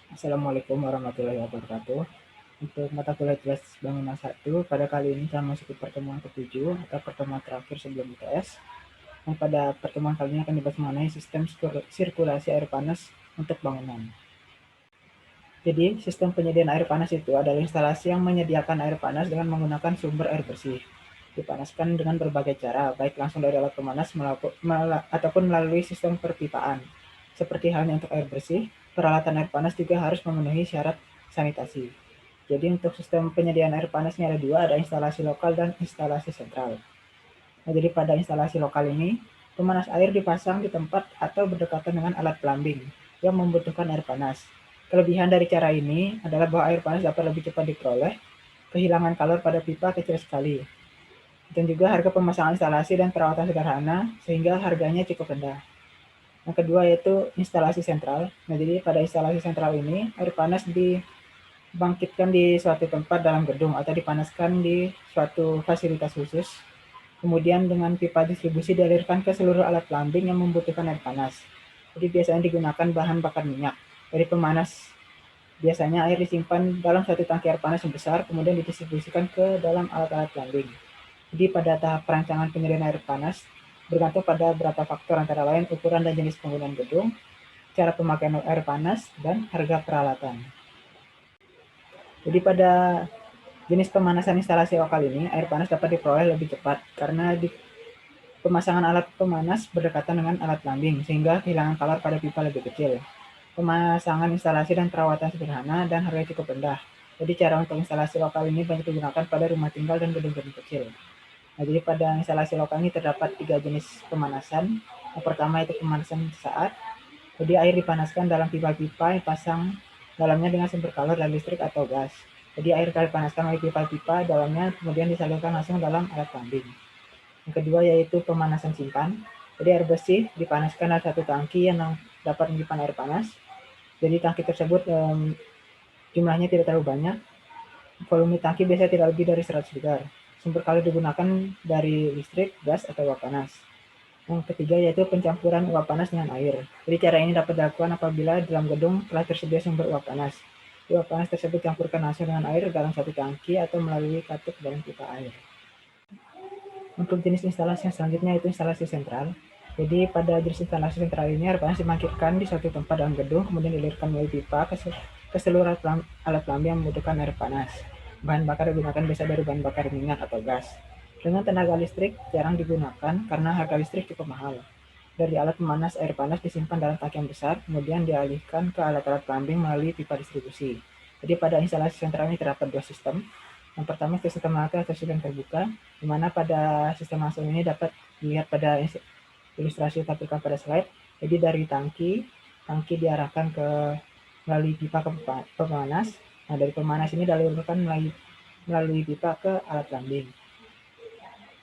Assalamualaikum warahmatullahi wabarakatuh. Untuk mata kuliah kelas bangunan 1, pada kali ini kita memasuki pertemuan ke-7 atau pertemuan terakhir sebelum UTS. Dan pada pertemuan kali ini akan dibahas mengenai sistem sirkulasi air panas untuk bangunan. Jadi, sistem penyediaan air panas itu adalah instalasi yang menyediakan air panas dengan menggunakan sumber air bersih. Dipanaskan dengan berbagai cara, baik langsung dari alat pemanas ataupun melalui sistem perpipaan. Seperti halnya untuk air bersih, peralatan air panas juga harus memenuhi syarat sanitasi. Jadi untuk sistem penyediaan air panasnya ada dua, ada instalasi lokal dan instalasi sentral. Nah, jadi pada instalasi lokal ini, pemanas air dipasang di tempat atau berdekatan dengan alat plumbing yang membutuhkan air panas. Kelebihan dari cara ini adalah bahwa air panas dapat lebih cepat diperoleh, kehilangan kalor pada pipa kecil sekali, dan juga harga pemasangan instalasi dan perawatan sederhana sehingga harganya cukup rendah. Yang kedua yaitu instalasi sentral. Nah, jadi pada instalasi sentral ini air panas dibangkitkan di suatu tempat dalam gedung atau dipanaskan di suatu fasilitas khusus. Kemudian dengan pipa distribusi dialirkan ke seluruh alat plumbing yang membutuhkan air panas. Jadi biasanya digunakan bahan bakar minyak. Dari pemanas biasanya air disimpan dalam satu tangki air panas yang besar, kemudian didistribusikan ke dalam alat-alat plumbing. Jadi pada tahap perancangan penyediaan air panas bergantung pada beberapa faktor antara lain ukuran dan jenis penggunaan gedung, cara pemakaian air panas, dan harga peralatan. Jadi pada jenis pemanasan instalasi lokal ini, air panas dapat diperoleh lebih cepat karena pemasangan alat pemanas berdekatan dengan alat plumbing sehingga kehilangan kalor pada pipa lebih kecil. Pemasangan instalasi dan perawatan sederhana dan harganya cukup rendah. Jadi cara untuk instalasi lokal ini banyak digunakan pada rumah tinggal dan gedung-gedung kecil. Nah, jadi pada instalasi lokal ini terdapat 3 jenis pemanasan. Yang pertama itu pemanasan sesaat. Jadi air dipanaskan dalam pipa-pipa yang pasang dalamnya dengan sumber kalor dan listrik atau gas. Jadi air dipanaskan oleh pipa-pipa dalamnya kemudian disalurkan langsung dalam alat plumbing. Yang kedua yaitu pemanasan simpan. Jadi air bersih dipanaskan dalam satu tangki yang dapat menyimpan air panas. Jadi tangki tersebut jumlahnya tidak terlalu banyak. Volume tangki biasanya tidak lebih dari 100 liter. Sumber kalor digunakan dari listrik, gas, atau uap panas. Yang ketiga yaitu pencampuran uap panas dengan air. Jadi cara ini dapat dilakukan apabila dalam gedung telah tersedia sumber uap panas. Uap panas tersebut campurkan langsung dengan air dalam satu tangki atau melalui katup dalam pipa air. Untuk jenis instalasi yang selanjutnya itu instalasi sentral. Jadi pada jenis instalasi sentral ini air panas dimancurkan di suatu tempat dalam gedung, kemudian dilirkan melalui pipa ke seluruh alat plumbing yang membutuhkan air panas. Bahan bakar digunakan biasa dari bahan bakar minyak atau gas. Dengan tenaga listrik jarang digunakan karena harga listrik cukup mahal. Dari alat pemanas air panas disimpan dalam tangki yang besar, kemudian dialihkan ke alat-alat plumbing melalui pipa distribusi. Jadi pada instalasi sentral ini terdapat dua sistem. Yang pertama itu sistem langsung atau sistem terbuka, di mana pada sistem langsung ini dapat dilihat pada ilustrasi tampilkan pada slide. Jadi dari tangki diarahkan melalui pipa ke pemanas. Nah, dari pemanas ini dialirkan melalui pipa ke alat plumbing.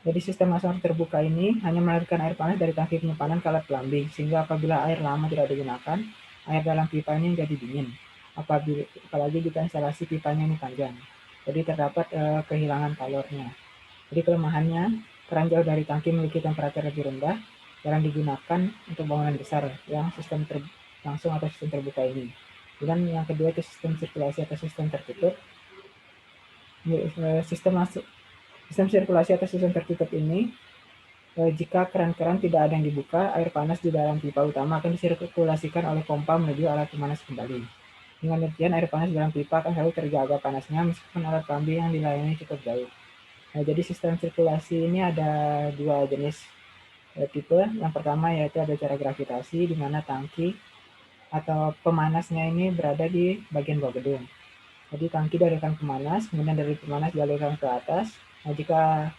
Jadi sistem langsung terbuka ini hanya mengalirkan air panas dari tangki penyimpanan ke alat plumbing, sehingga apabila air lama tidak digunakan, air dalam pipa ini menjadi dingin. Apalagi jika instalasi pipanya ini panjang. Jadi terdapat kehilangan kalornya. Jadi kelemahannya, keran jauh dari tangki memiliki temperatur lebih rendah, jarang digunakan untuk bangunan besar yang sistem langsung atau sistem terbuka ini. Dan yang kedua itu sistem sirkulasi atau sistem tertutup. Sistem sirkulasi atau sistem tertutup ini, jika keran-keran tidak ada yang dibuka, air panas di dalam pipa utama akan disirkulasikan oleh pompa menuju alat pemanas kembali. Dengan demikian, air panas di dalam pipa akan selalu terjaga panasnya meskipun alat plumbing yang dilayani cukup jauh. Nah, jadi sistem sirkulasi ini ada dua jenis tipe. Yang pertama yaitu ada cara gravitasi, di mana tangki atau pemanasnya ini berada di bagian bawah gedung. Jadi tangki dialirkan pemanas, kemudian dari pemanas dialirkan ke atas. Nah, jika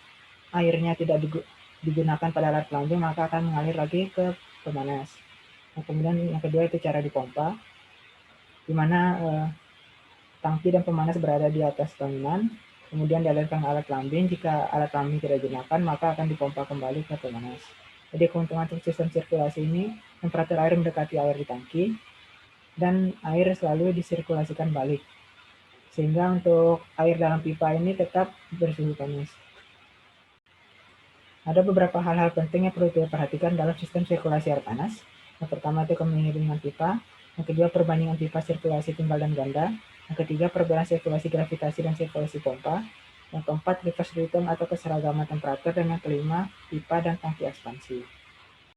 airnya tidak digunakan pada alat plumbing, maka akan mengalir lagi ke pemanas. Nah, kemudian yang kedua itu cara dipompa, di mana tangki dan pemanas berada di atas bangunan, kemudian dialirkan alat plumbing. Jika alat plumbing tidak digunakan, maka akan dipompa kembali ke pemanas. Jadi keuntungan sistem sirkulasi ini, temperatur air mendekati air di tangki, dan air selalu disirkulasikan balik. Sehingga untuk air dalam pipa ini tetap bersuhu panas. Ada beberapa hal-hal penting yang perlu diperhatikan dalam sistem sirkulasi air panas. Yang pertama itu kemiringan pipa. Yang kedua, perbandingan pipa sirkulasi timbal dan ganda. Yang ketiga, perbedaan sirkulasi gravitasi dan sirkulasi pompa. Yang keempat, reverse return atau keseragaman temperatur. Dan yang kelima, pipa dan tangki ekspansi.